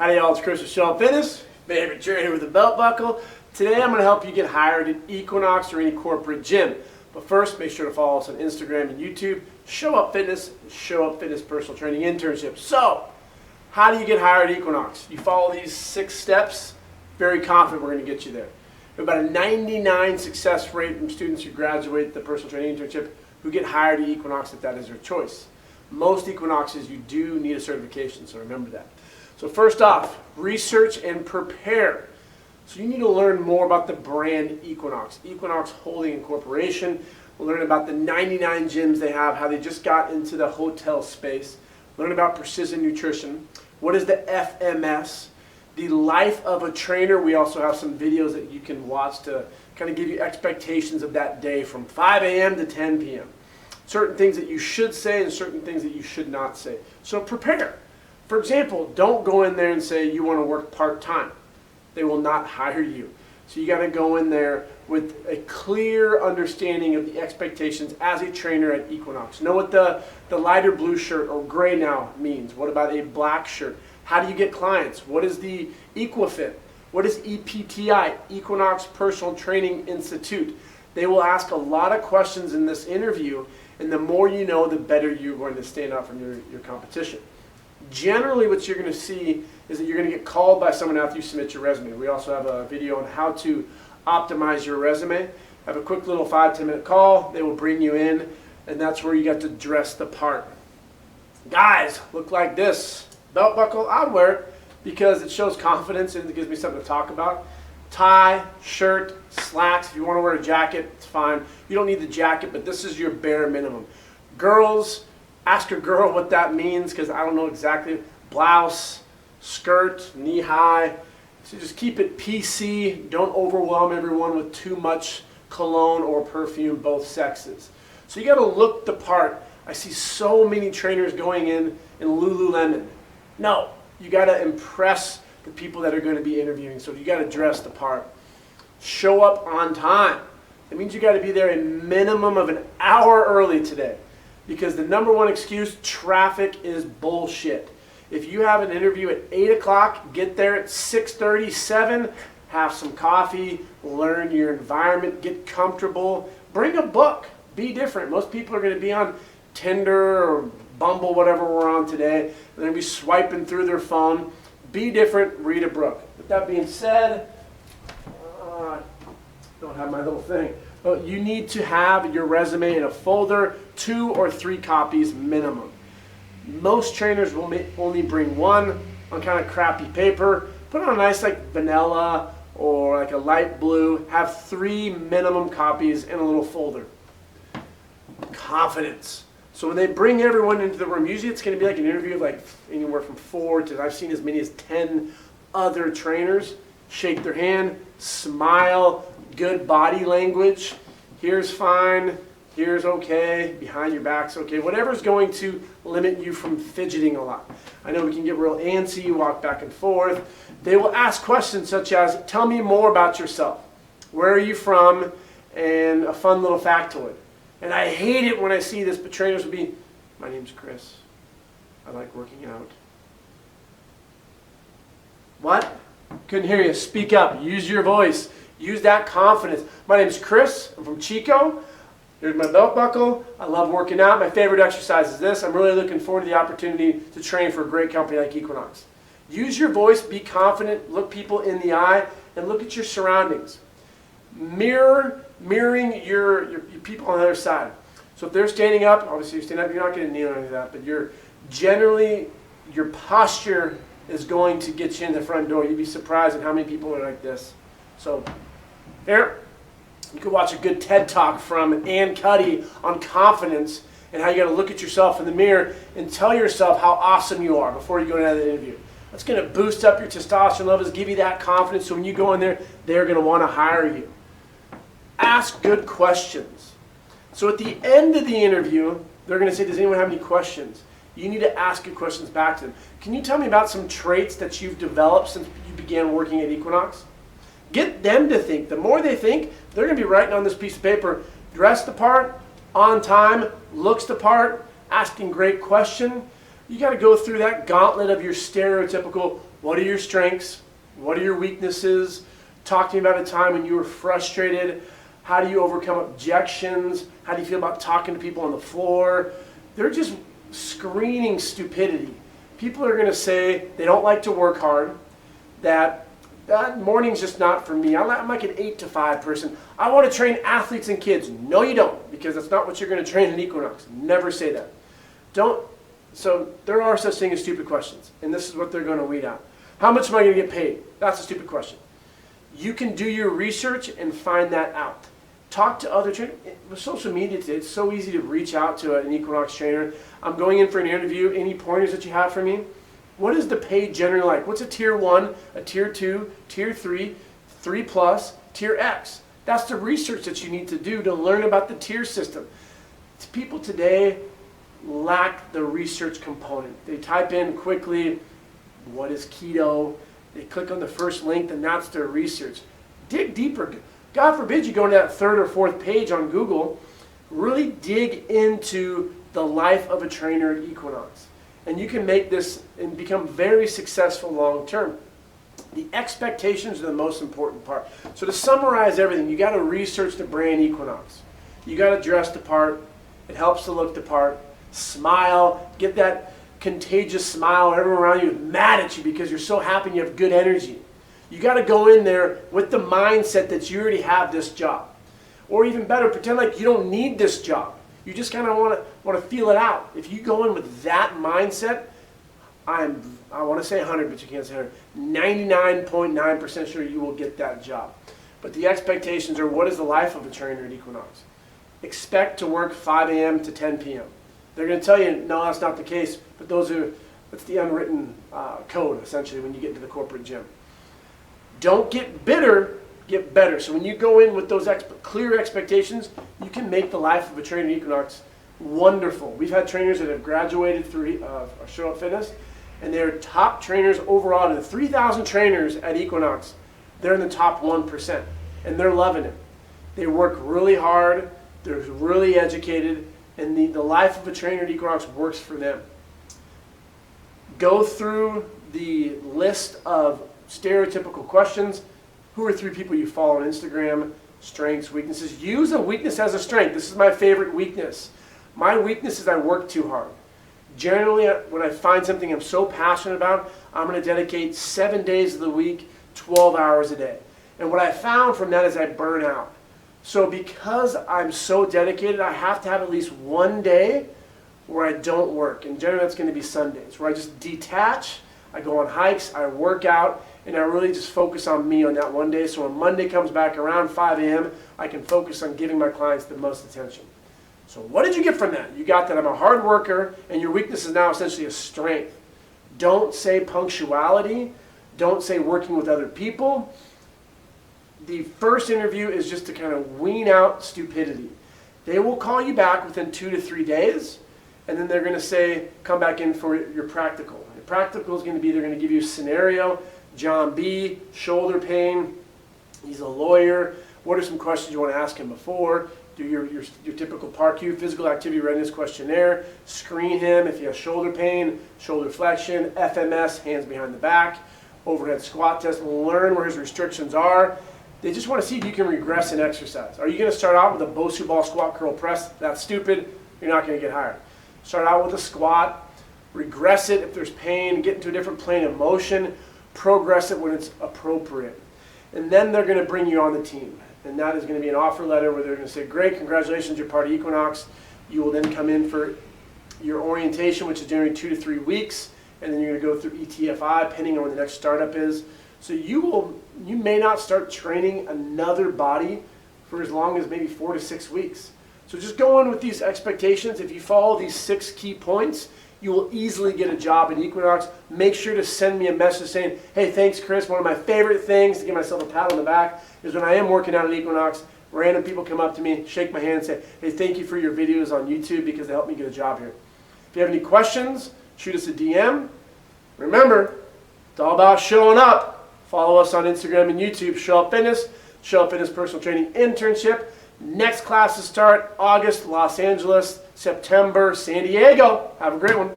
Howdy y'all, it's Chris with Up Fitness, favorite trainer with a belt buckle. Today I'm going to help you get hired at Equinox or any corporate gym. But first, make sure to follow us on Instagram and YouTube, Up Fitness, Up Fitness Personal Training Internship. So, how do you get hired at Equinox? You follow these 6 steps, very confident we're going to get you there. We have about a 99% success rate from students who graduate the personal training internship who get hired at Equinox if that is their choice. Most Equinoxes, you do need a certification, so remember that. So first off, research and prepare. So you need to learn more about the brand Equinox. Equinox Holding Incorporation. We'll learn about the 99 gyms they have, how they just got into the hotel space. Learn about precision nutrition. What is the FMS? The life of a trainer. We also have some videos that you can watch to kind of give you expectations of that day from 5 a.m. to 10 p.m. Certain things that you should say and certain things that you should not say. So prepare. For example, don't go in there and say you want to work part-time. They will not hire you. So you got to go in there with a clear understanding of the expectations as a trainer at Equinox. Know what the lighter blue shirt or gray now means. What about a black shirt? How do you get clients? What is the EquiFit? What is EPTI, Equinox Personal Training Institute? They will ask a lot of questions in this interview, and the more you know, the better you're going to stand out from your competition. Generally, what you're going to see is that you're going to get called by someone after you submit your resume. We also have a video on how to optimize your resume. Have a quick little 5-10 minute call. They will bring you in, and that's where you got to dress the part. Guys, look like this. Belt buckle, I'd wear it because it shows confidence and it gives me something to talk about. Tie, shirt, slacks. If you want to wear a jacket, it's fine. You don't need the jacket, but this is your bare minimum. Girls, ask a girl what that means because I don't know exactly. Blouse, skirt, knee high. So just keep it PC. Don't overwhelm everyone with too much cologne or perfume, both sexes. So you got to look the part. I see so many trainers going in Lululemon. No, you got to impress the people that are going to be interviewing. So you got to dress the part. Show up on time. That means you got to be there a minimum of an hour early today. Because the number one excuse, traffic is bullshit. If you have an interview at 8 o'clock, get there at 6:30, 7, have some coffee, learn your environment, get comfortable, bring a book, be different. Most people are going to be on Tinder or Bumble, whatever we're on today. They're going to be swiping through their phone. Be different, read a book. With that being said, don't have my little thing. But you need to have your resume in a folder, 2 or 3 copies minimum. Most trainers will only bring 1 on kind of crappy paper. Put on a nice like vanilla or like a light blue. Have 3 minimum copies in a little folder. Confidence. So when they bring everyone into the room, usually it's going to be like an interview of like anywhere from 4 to, I've seen as many as 10 other trainers. Shake their hand, smile, good body language. Here's fine, here's okay, behind your back's okay. Whatever's going to limit you from fidgeting a lot. I know we can get real antsy, walk back and forth. They will ask questions such as, tell me more about yourself. Where are you from? And a fun little factoid. And I hate it when I see this, but trainers will be, my name's Chris. I like working out. What? Couldn't hear you. Speak up. Use your voice. Use that confidence. My name's Chris. I'm from Chico. Here's my belt buckle. I love working out. My favorite exercise is this. I'm really looking forward to the opportunity to train for a great company like Equinox. Use your voice. Be confident. Look people in the eye. And look at your surroundings. Mirroring your people on the other side. So if they're standing up, obviously you stand up, you're not going to kneel or any of that, but your posture is going to get you in the front door. You'd be surprised at how many people are like this. So here, you can watch a good TED Talk from Ann Cuddy on confidence and how you got to look at yourself in the mirror and tell yourself how awesome you are before you go into that interview. That's going to boost up your testosterone levels, give you that confidence, so when you go in there, they're going to want to hire you. Ask good questions. So at the end of the interview, they're going to say, does anyone have any questions? You need to ask good questions back to them. Can you tell me about some traits that you've developed since you began working at Equinox? Get them to think. The more they think, they're going to be writing on this piece of paper, dress the part, on time, looks the part, asking great question. You got to go through that gauntlet of your stereotypical What are your strengths? What are your weaknesses? Talk to me about a time when you were frustrated. How do you overcome objections? How do you feel about talking to people on the floor? They're just screening stupidity. People are going to say they don't like to work hard, that morning's just not for me. I'm like an 8 to 5 person. I want to train athletes and kids. No, you don't, because that's not what you're going to train in Equinox. Never say that. Don't. So there are such things as stupid questions, and this is what they're going to weed out. How much am I going to get paid? That's a stupid question. You can do your research and find that out. Talk to other trainers. With social media today, it's so easy to reach out to an Equinox trainer. I'm going in for an interview. Any pointers that you have for me? What is the pay generally like? What's a tier 1, a tier 2, tier 3, 3 plus, tier X? That's the research that you need to do to learn about the tier system. People today lack the research component. They type in quickly, what is keto? They click on the first link, and that's their research. Dig deeper. God forbid you go into that 3rd or 4th page on Google. Really dig into the life of a trainer at Equinox. And you can make this and become very successful long term. The expectations are the most important part. So to summarize everything, you got to research the brand Equinox. You got to dress the part. It helps to look the part. Smile. Get that contagious smile. Everyone around you is mad at you because you're so happy and you have good energy. You got to go in there with the mindset that you already have this job. Or even better, pretend like you don't need this job. You just kind of want to feel it out. If you go in with that mindset, I want to say 100, but you can't say 100. 99.9% sure you will get that job. But the expectations are, what is the life of a trainer at Equinox? Expect to work 5 a.m. to 10 p.m. They're going to tell you, no, that's not the case, but that's the unwritten code, essentially, when you get into the corporate gym. Don't get bitter, get better. So when you go in with those clear expectations, you can make the life of a trainer at Equinox wonderful. We've had trainers that have graduated through Up Fitness, and they're top trainers overall. Of the 3,000 trainers at Equinox, they're in the top 1%, and they're loving it. They work really hard, they're really educated, and the life of a trainer at Equinox works for them. Go through the list of stereotypical questions. Who are 3 people you follow on Instagram? Strengths, weaknesses. Use a weakness as a strength. This is my favorite weakness. My weakness is I work too hard. Generally, when I find something I'm so passionate about, I'm going to dedicate 7 days of the week, 12 hours a day. And what I found from that is I burn out. So because I'm so dedicated, I have to have at least one day where I don't work. And generally that's going to be Sundays, where I just detach, I go on hikes, I work out, and I really just focus on me on that one day. So when Monday comes back around 5 a.m., I can focus on giving my clients the most attention. So what did you get from that? You got that I'm a hard worker, and your weakness is now essentially a strength. Don't say punctuality. Don't say working with other people. The first interview is just to kind of wean out stupidity. They will call you back within 2 to 3 days, and then they're going to say, come back in for your practical. Your practical is going to be, they're going to give you a scenario. John B., shoulder pain. He's a lawyer. What are some questions you want to ask him before? Do your typical PARQ, physical activity readiness questionnaire. Screen him if he has shoulder pain, shoulder flexion, FMS, hands behind the back, overhead squat test. Learn where his restrictions are. They just want to see if you can regress in exercise. Are you going to start out with a Bosu ball squat curl press? That's stupid. You're not going to get hired. Start out with a squat. Regress it if there's pain. Get into a different plane of motion. Progress it when it's appropriate. And then they're going to bring you on the team. And that is going to be an offer letter where they're going to say, great, congratulations, you're part of Equinox. You will then come in for your orientation, which is generally 2 to 3 weeks. And then you're going to go through ETFI, depending on where the next startup is. So you may not start training another body for as long as maybe 4 to 6 weeks. So just go in with these expectations. If you follow these 6 key points, you will easily get a job at Equinox. Make sure to send me a message saying, hey, thanks, Chris. One of my favorite things to give myself a pat on the back is when I am working out at Equinox, random people come up to me, shake my hand, and say, hey, thank you for your videos on YouTube because they helped me get a job here. If you have any questions, shoot us a DM. Remember, it's all about showing up. Follow us on Instagram and YouTube, Show Up Fitness, Show Up Fitness Personal Training Internship. Next classes start August, Los Angeles, September, San Diego. Have a great one.